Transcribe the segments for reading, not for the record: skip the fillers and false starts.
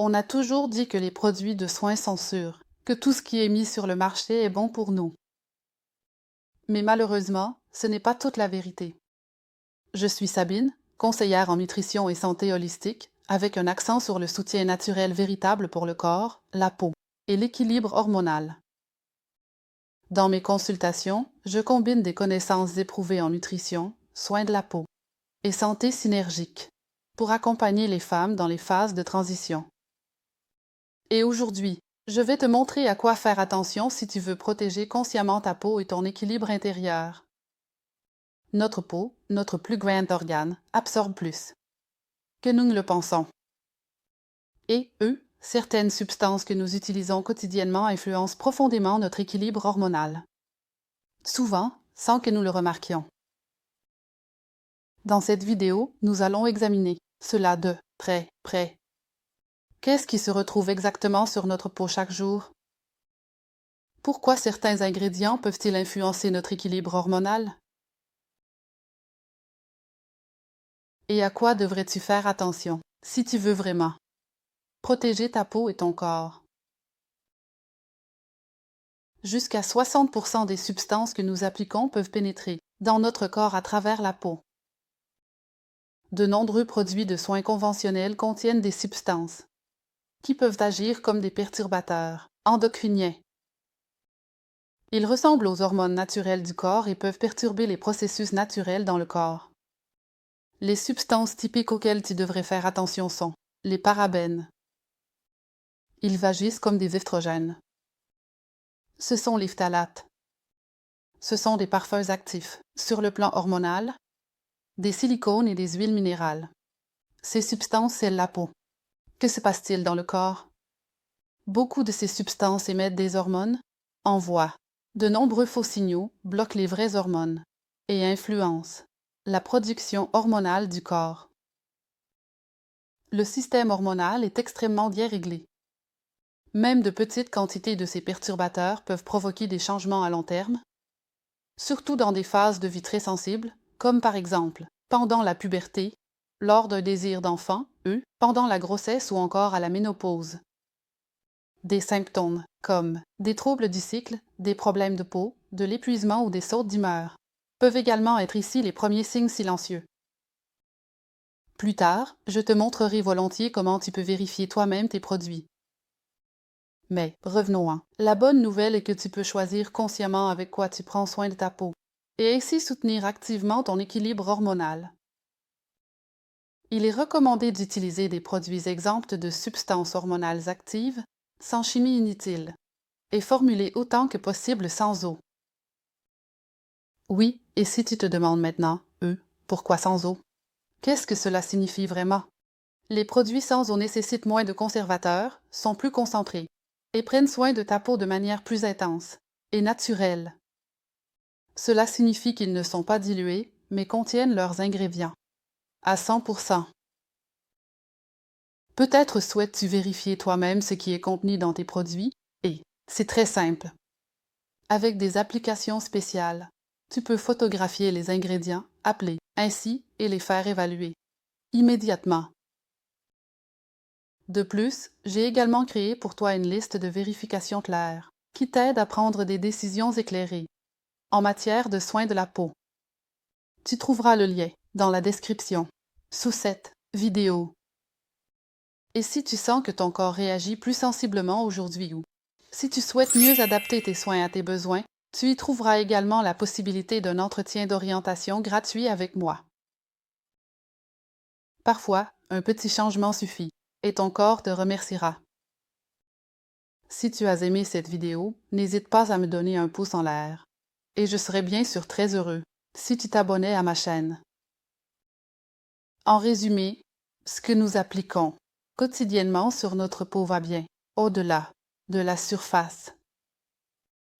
On a toujours dit que les produits de soins sont sûrs, que tout ce qui est mis sur le marché est bon pour nous. Mais malheureusement, ce n'est pas toute la vérité. Je suis Sabine, conseillère en nutrition et santé holistique, avec un accent sur le soutien naturel véritable pour le corps, la peau et l'équilibre hormonal. Dans mes consultations, je combine des connaissances éprouvées en nutrition, soins de la peau et santé synergique pour accompagner les femmes dans les phases de transition. Et aujourd'hui, je vais te montrer à quoi faire attention si tu veux protéger consciemment ta peau et ton équilibre intérieur. Notre peau, notre plus grand organe, absorbe plus que nous ne le pensons. Et, certaines substances que nous utilisons quotidiennement influencent profondément notre équilibre hormonal. Souvent, sans que nous le remarquions. Dans cette vidéo, nous allons examiner cela de près. Qu'est-ce qui se retrouve exactement sur notre peau chaque jour? Pourquoi certains ingrédients peuvent-ils influencer notre équilibre hormonal? Et à quoi devrais-tu faire attention si tu veux vraiment protéger ta peau et ton corps? Jusqu'à 60% des substances que nous appliquons peuvent pénétrer dans notre corps à travers la peau. De nombreux produits de soins conventionnels contiennent des substances qui peuvent agir comme des perturbateurs endocriniens. Ils ressemblent aux hormones naturelles du corps et peuvent perturber les processus naturels dans le corps. Les substances typiques auxquelles tu devrais faire attention sont les parabènes. Ils agissent comme des œstrogènes. Ce sont les phtalates. Ce sont des parfums actifs sur le plan hormonal, des silicones et des huiles minérales. Ces substances scellent la peau. Que se passe-t-il dans le corps? Beaucoup de ces substances émettent des hormones, envoient de nombreux faux signaux, bloquent les vraies hormones et influencent la production hormonale du corps. Le système hormonal est extrêmement bien réglé. Même de petites quantités de ces perturbateurs peuvent provoquer des changements à long terme, surtout dans des phases de vie très sensibles, comme par exemple pendant la puberté, lors d'un désir d'enfant, pendant la grossesse ou encore à la ménopause. Des symptômes comme des troubles du cycle, des problèmes de peau, de l'épuisement ou des sautes d'humeur peuvent également être ici les premiers signes silencieux. Plus tard, je te montrerai volontiers comment tu peux vérifier toi-même tes produits. Mais revenons-en. La bonne nouvelle est que tu peux choisir consciemment avec quoi tu prends soin de ta peau et ainsi soutenir activement ton équilibre hormonal. Il est recommandé d'utiliser des produits exempts de substances hormonales actives, sans chimie inutile, et formulés autant que possible sans eau. Oui, et si tu te demandes maintenant, pourquoi sans eau? Qu'est-ce que cela signifie vraiment? Les produits sans eau nécessitent moins de conservateurs, sont plus concentrés, et prennent soin de ta peau de manière plus intense et naturelle. Cela signifie qu'ils ne sont pas dilués, mais contiennent leurs ingrédients, à 100%. Peut-être souhaites-tu vérifier toi-même ce qui est contenu dans tes produits, et c'est très simple. Avec des applications spéciales, tu peux photographier les ingrédients, appeler ainsi et les faire évaluer immédiatement. De plus, j'ai également créé pour toi une liste de vérifications claires qui t'aide à prendre des décisions éclairées en matière de soins de la peau. Tu trouveras le lien dans la description, sous cette vidéo. Et si tu sens que ton corps réagit plus sensiblement aujourd'hui ou si tu souhaites mieux adapter tes soins à tes besoins, tu y trouveras également la possibilité d'un entretien d'orientation gratuit avec moi. Parfois, un petit changement suffit et ton corps te remerciera. Si tu as aimé cette vidéo, n'hésite pas à me donner un pouce en l'air. Et je serais bien sûr très heureux si tu t'abonnais à ma chaîne. En résumé, ce que nous appliquons quotidiennement sur notre peau va bien, au-delà de la surface.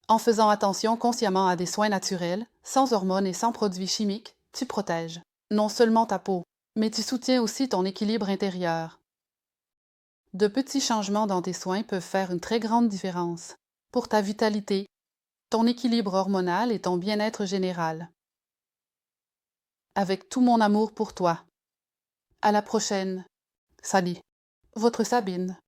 En faisant attention consciemment à des soins naturels, sans hormones et sans produits chimiques, tu protèges non seulement ta peau, mais tu soutiens aussi ton équilibre intérieur. De petits changements dans tes soins peuvent faire une très grande différence pour ta vitalité, ton équilibre hormonal et ton bien-être général. Avec tout mon amour pour toi. À la prochaine. Salut, votre Sabine.